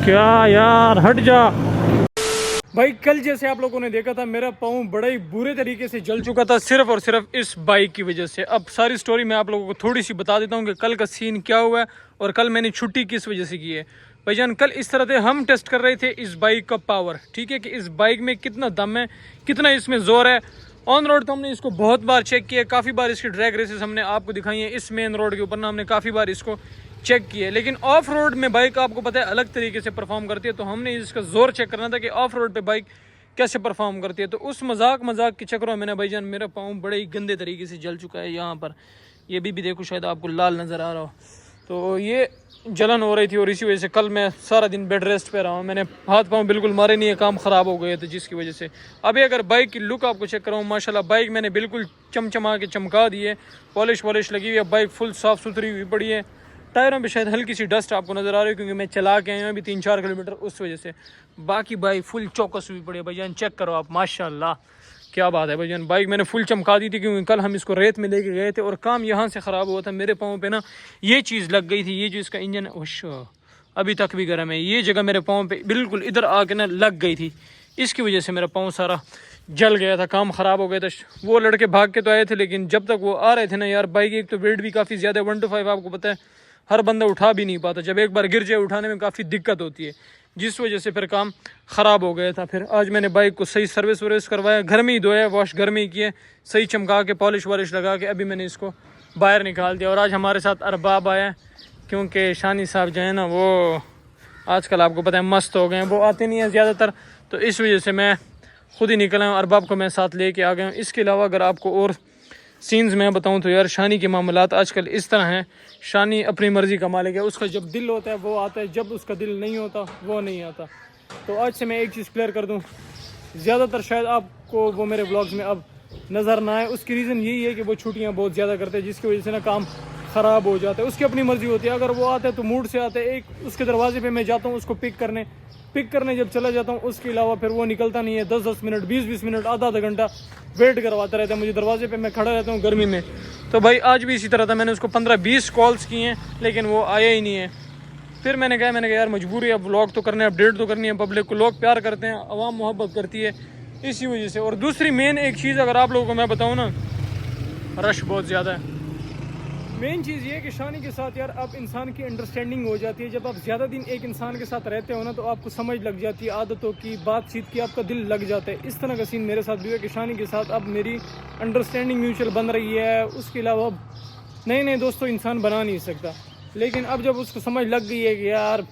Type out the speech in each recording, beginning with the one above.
क्या यार, हट जा भाई। कल जैसे आप लोगों ने देखा था, मेरा पाँव बड़ा ही बुरे तरीके से जल चुका था, सिर्फ और सिर्फ इस बाइक की वजह से। अब सारी स्टोरी मैं आप लोगों को थोड़ी सी बता देता हूँ कि कल का सीन क्या हुआ है और कल मैंने छुट्टी किस वजह से की है। भाईजान, कल इस तरह से हम टेस्ट कर रहे थे इस बाइक का पावर, ठीक है, कि इस बाइक में कितना दम है, कितना इसमें जोर है। ऑन रोड तो हमने इसको बहुत बार चेक किया, काफ़ी बार इसकी ड्रैग रेसेस हमने आपको दिखाई है। इस मेन रोड के ऊपर ना हमने काफ़ी बार इसको चेक किया, लेकिन ऑफ रोड में बाइक आपको पता है अलग तरीके से परफॉर्म करती है। तो हमने इसका जोर चेक करना था कि ऑफ रोड पे बाइक कैसे परफॉर्म करती है। तो उस मजाक के चक्करों में मैंने भाईजान, मेरा पाँव बड़े ही गंदे तरीके से जल चुका है। यहाँ पर ये भी देखो, शायद आपको लाल नज़र आ रहा हो, तो ये जलन हो रही थी और इसी वजह से कल मैं सारा दिन बेड रेस्ट पे रहा हूँ। मैंने हाथ पाँव बिल्कुल मारे नहीं है, काम ख़राब हो गए थे जिसकी वजह से। अभी अगर बाइक की लुक आपको चेक कराऊँ, माशाल्लाह बाइक मैंने बिल्कुल चमचमा के चमका दी है, पॉलिश वॉलिश लगी हुई है, बाइक फुल साफ़ सुथरी हुई पड़ी है। टायरों पे शायद हल्की सी डस्ट आपको नज़र आ रही है क्योंकि मैं चला के आया हूँ अभी 3-4 किलोमीटर, उस वजह से। बाकी बाइक फुल चौकस हुई पड़ी है भाईजान, चेक करो आप, माशाल्लाह क्या बात है भाईजान। बाइक मैंने फुल चमका दी थी क्योंकि कल हम इसको रेत में लेके गए थे और काम यहाँ से ख़राब हुआ था। मेरे पाँव पे ना ये चीज़ लग गई थी, ये जो इसका इंजन अभी तक भी गर्म है, ये जगह मेरे पाँव पे बिल्कुल इधर आके ना लग गई थी, इसकी वजह से मेरा पाँव सारा जल गया था, काम ख़राब हो गया था। वो लड़के भाग के तो आए थे, लेकिन जब तक वो आ रहे थे ना यार, बाइक एक तो वेट भी काफ़ी ज़्यादा है, 125 आपको पता है, हर बंदा उठा भी नहीं पाता। जब एक बार गिर जाए उठाने में काफ़ी दिक्कत होती है, जिस वजह से फिर काम ख़राब हो गया था। फिर आज मैंने बाइक को सही सर्विस वर्विस करवाया, घर में ही धोया, वॉश घर में ही किए, सही चमका के पॉलिश वॉलिश लगा के अभी मैंने इसको बाहर निकाल दिया। और आज हमारे साथ अरबाब आया क्योंकि शानी साहब जो है ना, वो आजकल आपको पता है मस्त हो गए हैं, वो आते नहीं हैं ज़्यादातर, तो इस वजह से मैं खुद ही निकला हूँ, अरबाब को मैं साथ ले कर आ गया हूँ। इसके अलावा अगर आपको और सीन्स में बताऊं तो यार, शानी के मामलात आजकल इस तरह हैं, शानी अपनी मर्ज़ी का मालिक है, उसका जब दिल होता है वो आता है, जब उसका दिल नहीं होता वो नहीं आता। तो आज से मैं एक चीज़ क्लियर कर दूं, ज़्यादातर शायद आपको वो मेरे व्लॉग्स में अब नज़र ना आए, उसकी रीज़न यही है कि वो छुट्टियां बहुत ज़्यादा करते हैं, जिसकी वजह से ना काम ख़राब हो जाता है। उसकी अपनी मर्ज़ी होती है, अगर वो आता है तो मूड से आता है। एक उसके दरवाजे पर मैं जाता हूँ उसको पिक करने जब चला जाता हूँ, उसके अलावा फिर वो निकलता नहीं है। 10-10 मिनट, 20-20 मिनट, आधा घंटा वेट करवाता रहता है मुझे दरवाजे पे, मैं खड़ा रहता हूँ गर्मी में। तो भाई आज भी इसी तरह था, मैंने उसको 15-20 कॉल्स किए हैं लेकिन वो आया ही नहीं है। फिर मैंने कहा यार मजबूरी है, अब व्लॉग तो करने, अपडेट तो करनी है, पब्लिक को, लोग प्यार करते हैं, आवाम मोहब्बत करती है, इसी वजह से। और दूसरी मेन एक चीज़ अगर आप लोगों को मैं बताऊँ ना, रश बहुत ज़्यादा है। मेन चीज़ ये है कि शानी के साथ यार अब इंसान की अंडरस्टैंडिंग हो जाती है। जब आप ज़्यादा दिन एक इंसान के साथ रहते हो ना, तो आपको समझ लग जाती है आदतों की, बातचीत की, आपका दिल लग जाता है। इस तरह का सीन मेरे साथ भी है कि शानी के साथ अब मेरी अंडरस्टैंडिंग म्यूचुअल बन रही है। उसके अलावा नए दोस्तों इंसान बना नहीं सकता, लेकिन अब जब उसको समझ लग गई है कि यार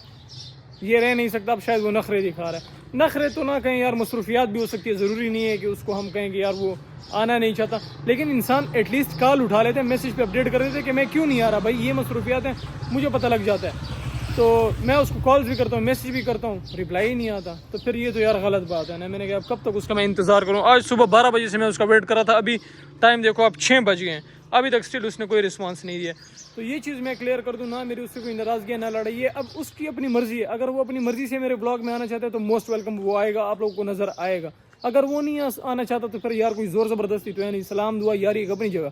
ये रह नहीं सकता, अब शायद वो नखरे दिखा रहा है। नखरे तो ना कहें यार, मसरूफियात भी हो सकती है, ज़रूरी नहीं है कि उसको हम कहें कि यार वो आना नहीं चाहता, लेकिन इंसान एटलीस्ट कॉल उठा लेते हैं, मैसेज पे अपडेट कर देते हैं कि मैं क्यों नहीं आ रहा भाई, ये मसरूफियात हैं, मुझे पता लग जाता है। तो मैं उसको कॉल्स भी करता हूँ, मैसेज भी करता हूँ, रिप्लाई ही नहीं आता। तो फिर ये तो यार गलत बात है ना। मैंने कहा अब कब तक उसका मैं इंतज़ार करूँ। आज सुबह 12 बजे से मैं उसका वेट कर रहा था, अभी टाइम देखो अब 6 बज गए हैं, अभी तक स्टिल उसने कोई रिस्पांस नहीं दिया। तो ये चीज़ मैं क्लियर कर दूँ ना, मेरी उससे कोई नाराज़गी ना लड़ाई है, अब उसकी अपनी मर्ज़ी है। अगर वो अपनी मर्ज़ी से मेरे ब्लॉग में आना चाहता है तो मोस्ट वेलकम, वो आएगा, आप लोगों को नज़र आएगा। अगर वो नहीं आना चाहता तो फिर यार कोई ज़ोर ज़बरदस्ती तो है नहीं, सलाम दुआ यारी एक अपनी जगह,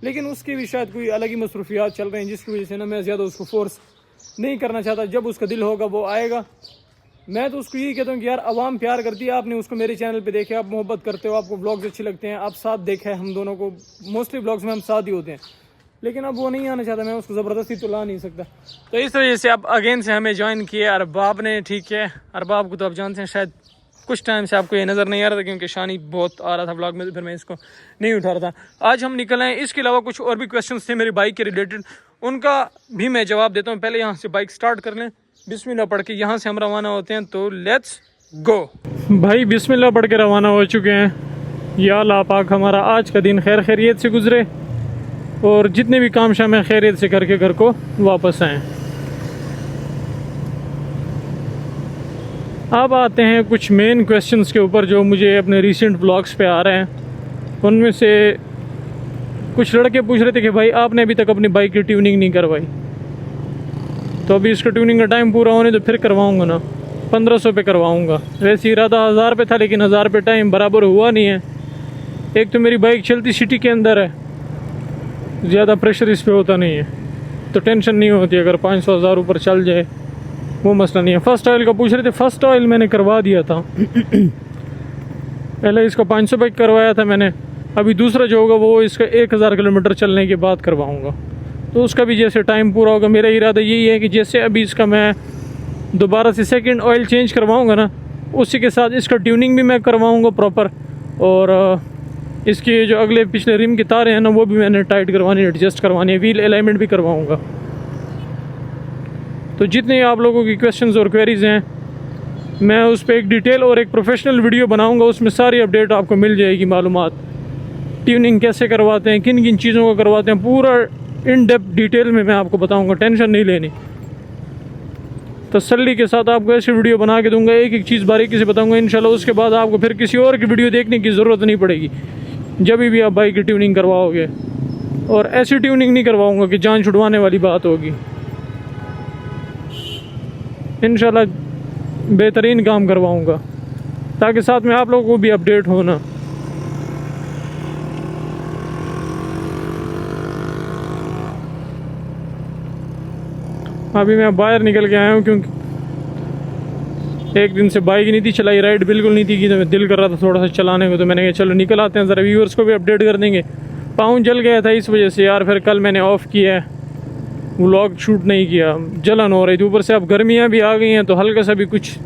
लेकिन उसकी भी शायद कोई अलग ही मसरूफियात चल रहे हैं, जिसकी वजह से ना मैं ज़्यादा उसको फोर्स नहीं करना चाहता। जब उसका दिल होगा वो आएगा। मैं तो उसको यही कहता हूँ कि यार आवाम प्यार करती है, आपने उसको मेरे चैनल पे देखे, आप मोहब्बत करते हो, आपको ब्लॉग्स अच्छे लगते हैं, आप साथ देखे हम दोनों को, मोस्टली ब्लॉग्स में हम साथ ही होते हैं, लेकिन अब वो नहीं आना चाहता, मैं उसको ज़बरदस्ती तो ला नहीं सकता। तो इस वजह से अब अगेन से हमें ज्वाइन किए अरबाब ने, ठीक है। अरबाब को तो आप जानते हैं, शायद कुछ टाइम से आपको ये नज़र नहीं आ रहा था क्योंकि शानी बहुत आ रहा था ब्लॉग में, तो फिर मैं इसको नहीं उठा रहा था। आज हम निकल आए, इसके अलावा कुछ और भी क्वेश्चंस थे मेरी बाइक के रिलेटेड, उनका भी मैं जवाब देता हूँ। पहले यहाँ से बाइक स्टार्ट कर लें, बिस्मिल्लाह पढ़ के यहाँ से हम रवाना होते हैं, तो लेट्स गो भाई। बिस्मिल्लाह पढ़ के रवाना हो चुके हैं। या अल्लाह पाक हमारा आज का दिन खैर खैरियत से गुजरे और जितने भी काम शाम खैरियत से करके घर को वापस आएँ। अब आते हैं कुछ मेन क्वेश्चंस के ऊपर जो मुझे अपने रीसेंट ब्लॉग्स पे आ रहे हैं। उनमें से कुछ लड़के पूछ रहे थे कि भाई आपने अभी तक अपनी बाइक की ट्यूनिंग नहीं करवाई, तो अभी इसका ट्यूनिंग का टाइम पूरा होने तो फिर करवाऊंगा ना, 1500 पे करवाऊंगा। वैसे इरादा 1000 पे था, लेकिन 1000 पे टाइम बराबर हुआ नहीं है। एक तो मेरी बाइक चलती सिटी के अंदर है, ज़्यादा प्रेशर इस पर होता नहीं है, तो टेंशन नहीं होती अगर 500-1000 ऊपर चल जाए। वो मसला नहीं है। फर्स्ट ऑयल का पूछ रहे थे, फर्स्ट ऑयल मैंने करवा दिया था। पहले इसका 500 रुपये करवाया था मैंने, अभी दूसरा जो होगा वो इसका 1000 किलोमीटर चलने के बाद करवाऊँगा। तो उसका भी जैसे टाइम पूरा होगा, मेरा इरादा यही है कि जैसे अभी इसका मैं दोबारा से सेकंड ऑयल चेंज करवाऊँगा ना, उसी के साथ इसका ट्यूनिंग भी मैं करवाऊँगा प्रॉपर, और इसके जो अगले पिछले रिम की तारें हैं ना वो भी मैंने टाइट करवानी है, एडजस्ट करवानी है, व्हील अलाइनमेंट भी करवाऊँगा। तो जितने आप लोगों की क्वेश्चंस और क्वेरीज़ हैं, मैं उस पर एक डिटेल और एक प्रोफेशनल वीडियो बनाऊँगा, उसमें सारी अपडेट आपको मिल जाएगी, मालूमात, ट्यूनिंग कैसे करवाते हैं, किन किन चीज़ों को करवाते हैं, पूरा इन डेप्थ डिटेल में मैं आपको बताऊँगा, टेंशन नहीं लेनी। तसल्ली के साथ आपको ऐसी वीडियो बना के दूंगा, एक एक चीज़ बारीकी से बताऊंगा इंशाल्लाह। उसके बाद आपको फिर किसी और की वीडियो देखने की ज़रूरत नहीं पड़ेगी जब भी आप बाइक की ट्यूनिंग करवाओगे। और ऐसी ट्यूनिंग नहीं करवाऊंगा कि जान छुड़वाने वाली बात होगी, इंशाल्लाह बेहतरीन काम करवाऊंगा, ताकि साथ में आप लोगों को भी अपडेट होना। अभी मैं बाहर निकल के आया हूँ क्योंकि एक दिन से बाइक नहीं थी चलाई, राइड बिल्कुल नहीं थी की, तो मैं दिल कर रहा था थोड़ा सा चलाने को, तो मैंने कहा चलो निकल आते हैं, ज़रा व्यूअर्स को भी अपडेट कर देंगे। पाँव जल गया था इस वजह से यार, फिर कल मैंने ऑफ़ किया है, व्लॉग शूट नहीं किया, जलन हो रही थी, ऊपर से अब गर्मियाँ भी आ गई हैं तो हल्का सा भी कुछ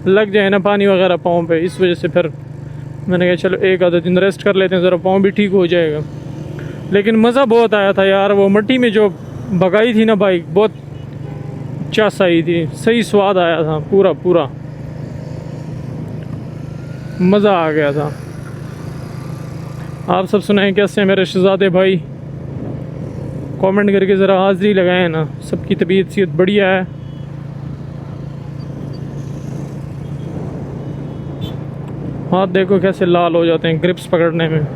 लग जाए ना पानी वगैरह पाँव पे, इस वजह से फिर मैंने कहा चलो एक आधा दिन रेस्ट कर लेते हैं, ज़रा पाँव भी ठीक हो जाएगा। लेकिन मज़ा बहुत आया था यार, वो मट्टी में जो भगाई थी ना बाइक, बहुत चास आई थी, सही स्वाद आया था, पूरा पूरा मज़ा आ गया था। आप सब सुनाएं कैसे हैं मेरे शहजादे भाई, कमेंट करके ज़रा हाज़िरी लगाएं ना, सबकी तबीयत सीयत बढ़िया है। हाथ देखो कैसे लाल हो जाते हैं ग्रिप्स पकड़ने में।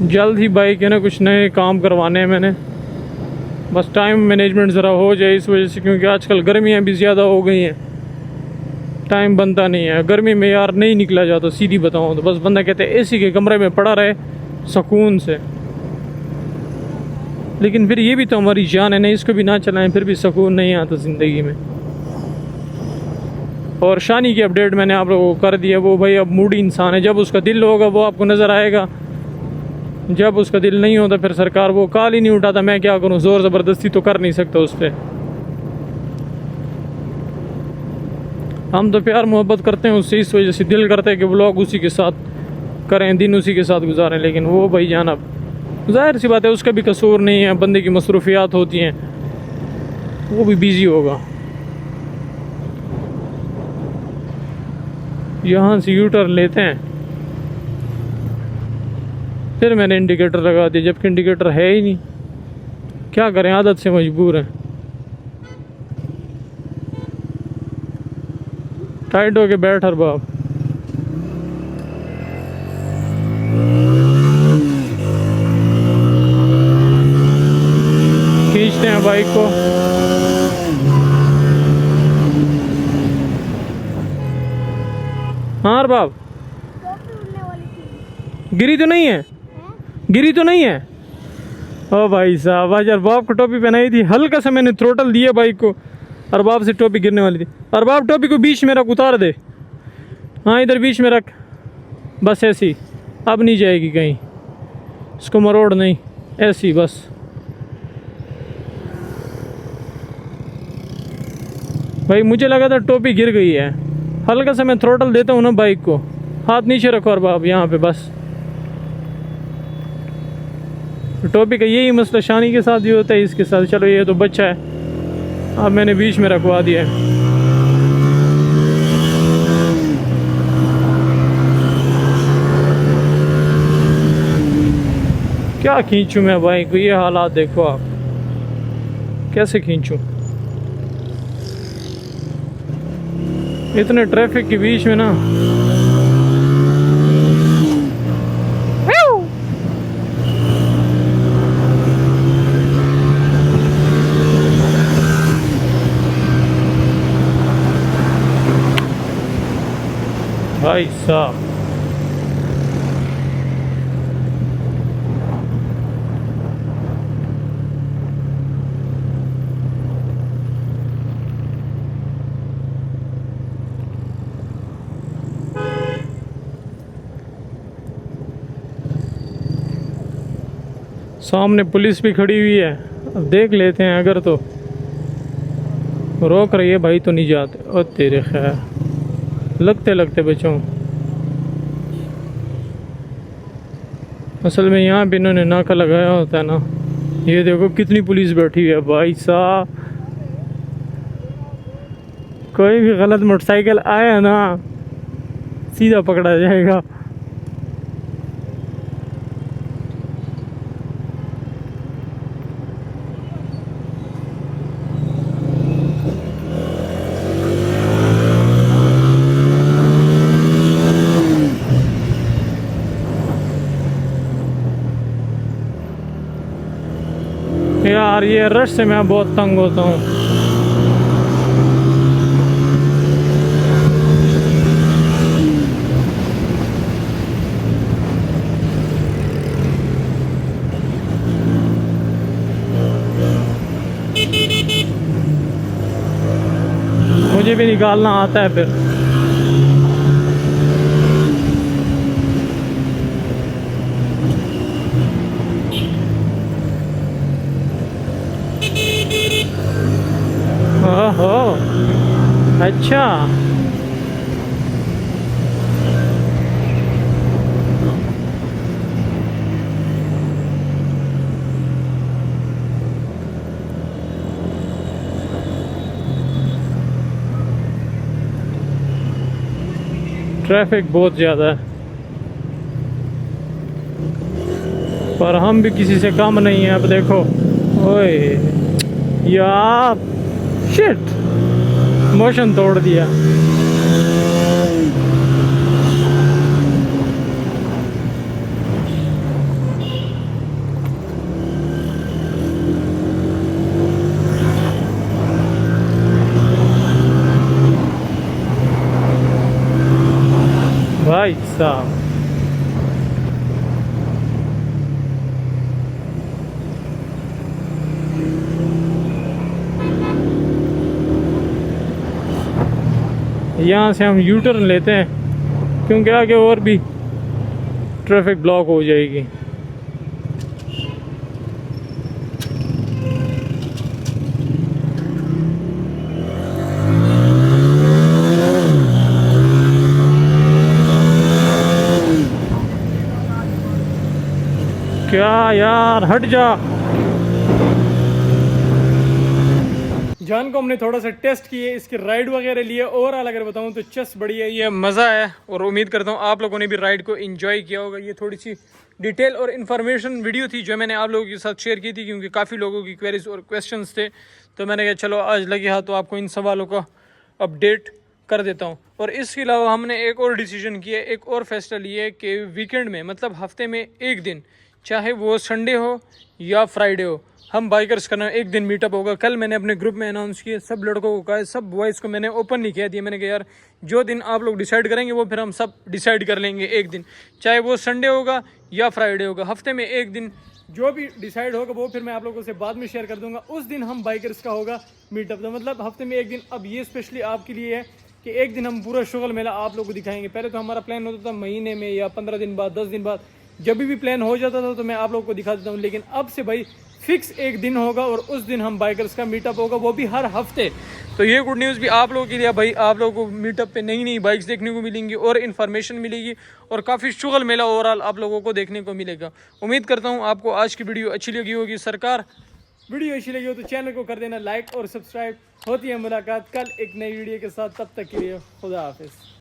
जल्द ही बाइक है ना कुछ नए काम करवाने हैं मैंने, बस टाइम मैनेजमेंट ज़रा हो जाए इस वजह से, क्योंकि आजकल गर्मियाँ भी ज़्यादा हो गई हैं, टाइम बनता नहीं है गर्मी में यार, नहीं निकला जाता सीधी बताऊँ तो। बस बंदा कहते हैं एसी के कमरे में पड़ा रहे सुकून से, लेकिन फिर ये भी तो हमारी जान है ना, इसको भी ना चलाएं फिर भी सुकून नहीं आता ज़िंदगी में। और शानी की अपडेट मैंने आप लोगों को कर दिया, वो भाई अब मूडी इंसान है, जब उसका दिल होगा वो आपको नज़र आएगा, जब उसका दिल नहीं होता फिर सरकार वो कॉल ही नहीं उठाता। मैं क्या करूं, ज़ोर ज़बरदस्ती तो कर नहीं सकता उस पर। हम तो प्यार मोहब्बत करते हैं उससे, इस वजह से दिल करता है कि व्लॉग उसी के साथ करें, दिन उसी के साथ गुजारें। लेकिन वो भाई जान, अब जाहिर सी बात है उसका भी कसूर नहीं है, बंदे की मसरूफियात होती हैं, वो भी बिज़ी होगा। यहाँ से यू टर्न लेते हैं, फिर मैंने इंडिकेटर लगा दिया, जबकि इंडिकेटर है ही नहीं, क्या करें, आदत से मजबूर हैं। टाइट होके बैठ हर बाप। खींचते हैं बाइक को, हाँ हर बाप। गिरी तो नहीं है, गिरी तो नहीं है। ओ भाई साहब, आज अरबाब को टोपी पहनाई थी, हल्का सा मैंने थ्रोटल दिया बाइक को, अरबाब से टोपी गिरने वाली थी। अरबाब टोपी को बीच में रख, उतार दे, हाँ इधर बीच में रख, बस ऐसी, अब नहीं जाएगी कहीं, इसको मरोड़ नहीं, ऐसी बस। भाई मुझे लगा था टोपी गिर गई है, हल्का सा मैं थ्रोटल देता हूँ ना बाइक को, हाथ नीचे रखो अरबाब यहाँ पे बस। टोपी का यही मसला शानी के साथ भी होता है, इसके साथ। चलो ये तो बच्चा है, अब मैंने बीच में रखवा दिया है। क्या खींचूं मैं बाइक को, ये हालात देखो आप, कैसे खींचूं इतने ट्रैफिक के बीच में ना। भाई साहब सामने पुलिस भी खड़ी हुई है, अब देख लेते हैं, अगर तो रोक रही है भाई तो नहीं जाते। ओ तेरे खैर लगते लगते बचों। असल में यहाँ पे इन्होंने नाका लगाया होता है ना। ये देखो कितनी पुलिस बैठी हुई है भाई साहब। कोई भी गलत मोटरसाइकिल आया ना सीधा पकड़ा जाएगा। यार ये रश से मैं बहुत तंग होता हूँ। मुझे भी निकालना आता है फिर। ओहो अच्छा। ट्रैफिक बहुत ज़्यादा है पर हम भी किसी से कम नहीं है। अब देखो ओए यार शिट मोशन तोड़ दिया। भाई साहब यहाँ से हम यू टर्न लेते हैं क्योंकि आगे और भी ट्रैफिक ब्लॉक हो जाएगी। क्या यार हट जा। जान को हमने थोड़ा सा टेस्ट किए, इसकी राइड वगैरह लिए। ओवरऑल अगर बताऊं तो चस बढ़िया है, ये मज़ा है और उम्मीद करता हूं आप लोगों ने भी राइड को एंजॉय किया होगा। ये थोड़ी सी डिटेल और इन्फॉर्मेशन वीडियो थी जो मैंने आप लोगों के साथ शेयर की थी क्योंकि काफ़ी लोगों की क्वेरीज और क्वेश्चंस थे, तो मैंने कहा चलो आज लगे हाथ तो आपको इन सवालों का अपडेट कर देता हूँ। और इसके अलावा हमने एक और डिसीजन किया, एक और फैसला लिया कि वीकेंड में मतलब हफ्ते में एक दिन, चाहे वो संडे हो या फ्राइडे हो, हम बाइकर्स करना एक दिन मीटअप होगा। कल मैंने अपने ग्रुप में अनाउंस किया, सब लड़कों को कहा, सब बॉयज़ को मैंने ओपनली कह दिया। मैंने कहा यार जो दिन आप लोग डिसाइड करेंगे वो फिर हम सब डिसाइड कर लेंगे एक दिन, चाहे वो संडे होगा या फ्राइडे होगा। हफ्ते में एक दिन जो भी डिसाइड होगा वो फिर मैं आप लोगों से बाद में शेयर कर दूंगा। उस दिन हम बाइकर्स का होगा मीटअप, तो मतलब हफ्ते में एक दिन। अब ये स्पेशली आपके लिए है कि एक दिन हम पूरा शुगल मेला आप लोगों को दिखाएंगे। पहले तो हमारा प्लान होता था महीने में या 15 दिन बाद, 10 दिन बाद, जब भी प्लान हो जाता था तो मैं आप लोगों को दिखा देता हूँ। लेकिन अब से भाई फिक्स एक दिन होगा और उस दिन हम बाइकर्स का मीटअप होगा, वो भी हर हफ्ते। तो ये गुड न्यूज़ भी आप लोगों के लिए भाई। आप लोगों को मीटअप पे नई नई बाइक्स देखने को मिलेंगी और इन्फॉर्मेशन मिलेगी और काफ़ी शुगल मेला ओवरऑल आप लोगों को देखने को मिलेगा। उम्मीद करता हूँ आपको आज की वीडियो अच्छी लगी होगी। सरकार वीडियो अच्छी लगी हो तो चैनल को कर देना लाइक और सब्सक्राइब। होती है मुलाकात कल एक नई वीडियो के साथ, तब तक के लिए खुदा हाफिज़।